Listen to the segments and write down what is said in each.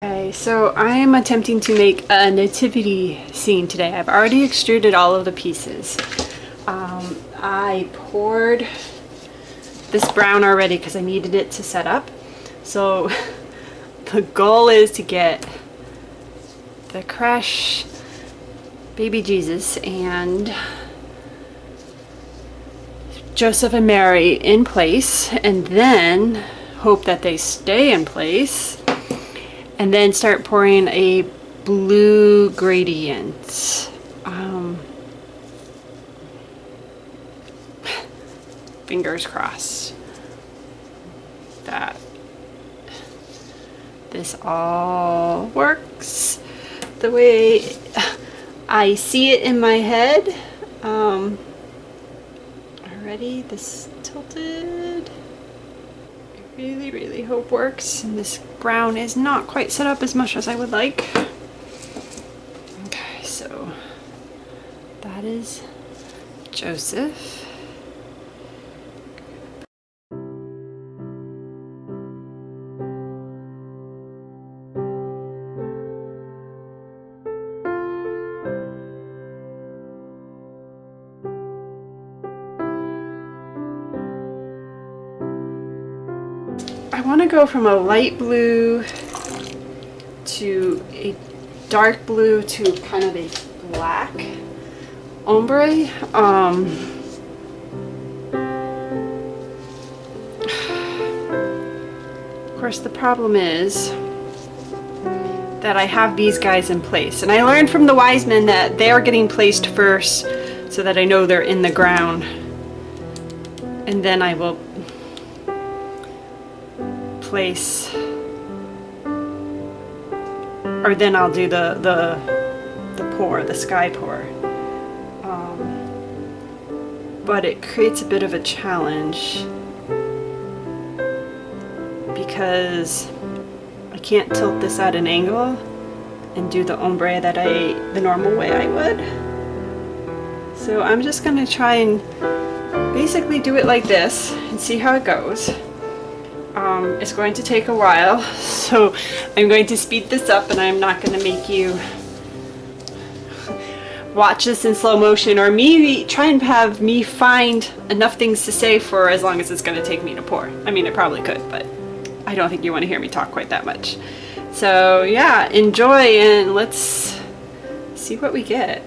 Okay, so I am attempting to make a nativity scene today. I've already extruded all of the pieces. I poured this brown already because I needed it to set up. So the goal is to get the crash baby Jesus and Joseph and Mary in place, and then hope that they stay in place, and then start pouring a blue gradient. Fingers crossed that this all works the way I see it in my head. Already this tilted. I really hope works, and this brown is not quite set up as much as I would like. Okay, so that is Joseph. I want to go from a light blue to a dark blue to kind of a black ombre. Of course, the problem is that I have these guys in place, and I learned from the wise men that they are getting placed first so that I know they're in the ground, and then I will place, or then I'll do the pour, the sky pour. But it creates a bit of a challenge because I can't tilt this at an angle and do the ombre that the normal way I would. So I'm just gonna try and basically do it like this and see how it goes. It's going to take a while, so I'm going to speed this up, and I'm not going to make you watch this in slow motion, or try and have me find enough things to say for as long as it's going to take me to pour. I mean, it probably could, but I don't think you want to hear me talk quite that much. So yeah, enjoy, and let's see what we get.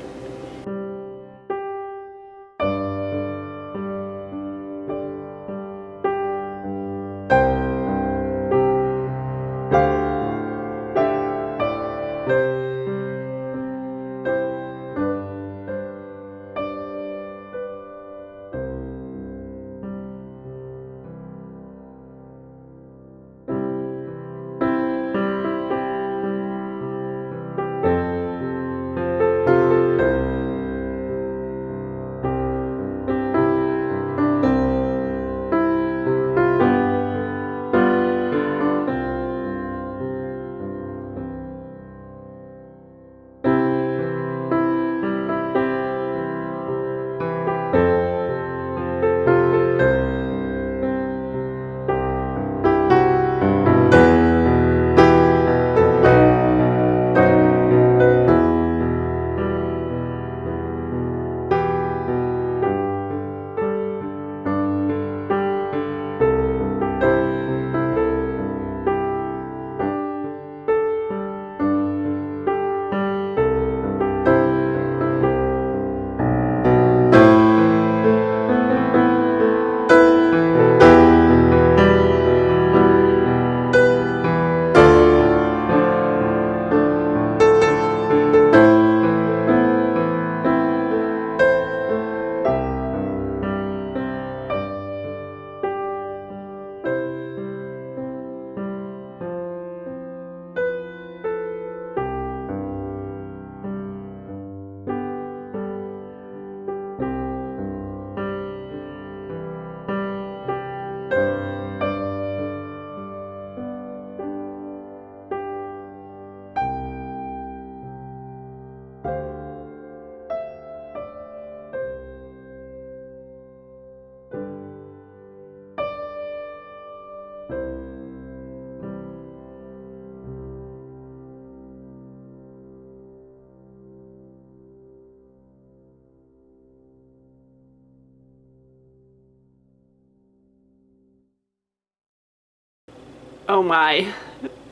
Oh my,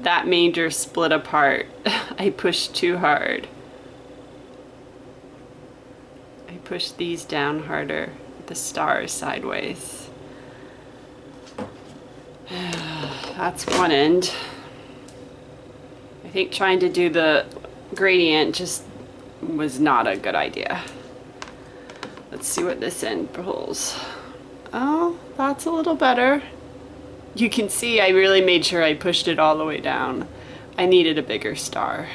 that manger split apart. I pushed too hard. I pushed these down harder. The stars sideways. That's one end. I think trying to do the gradient just was not a good idea. Let's see what this end pulls. Oh, that's a little better. You can see I really made sure I pushed it all the way down. I needed a bigger star.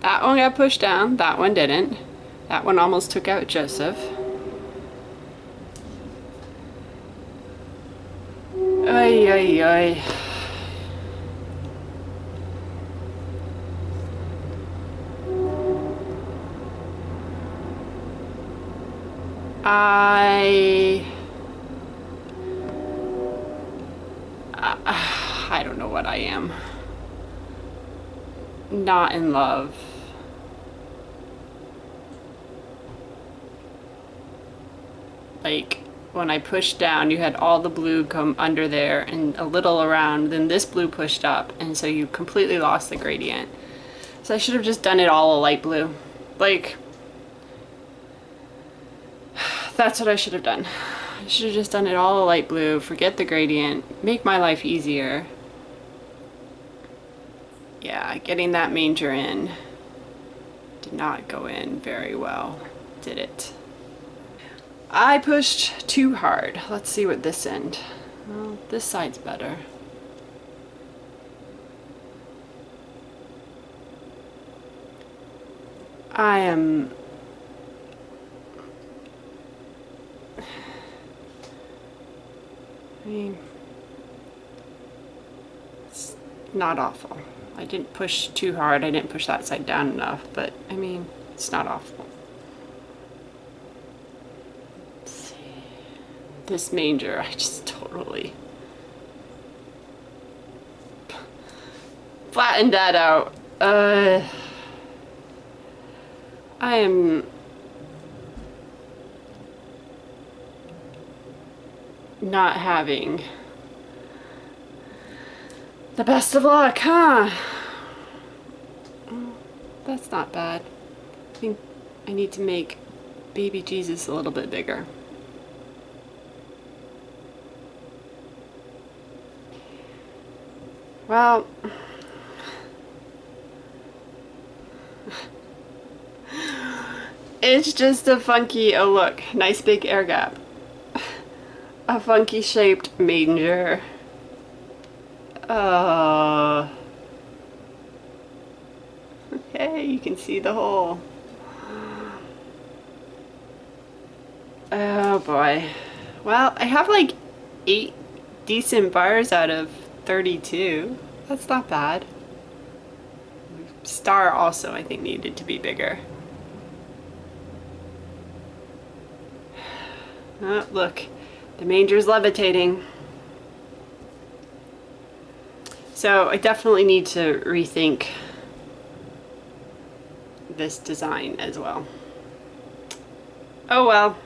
That one got pushed down, that one didn't. That one almost took out Joseph. Ay, ay, ay. I don't know what I am. Not in love. Like, when I pushed down, you had all the blue come under there and a little around, then this blue pushed up, and so you completely lost the gradient. So I should have just done it all a light blue. Like, that's what I should have done. I should have just done it all a light blue, forget the gradient, make my life easier. Yeah, getting that manger in did not go in very well, did it? I pushed too hard. Let's see what this end. Well, this side's better. I mean, it's not awful. I didn't push too hard. I didn't push that side down enough, but I mean, it's not awful. Let's see. This manger, I just totally flattened that out. I am not having the best of luck, huh? That's not bad. I think I need to make baby Jesus a little bit bigger. Well, it's just a funky, oh look, nice big air gap. A funky shaped manger. Okay, you can see the hole. Oh boy. Well, I have like 8 decent bars out of 32. That's not bad. Star also, I think, needed to be bigger. Oh, look, the manger's levitating. So I definitely need to rethink this design as well. Oh well.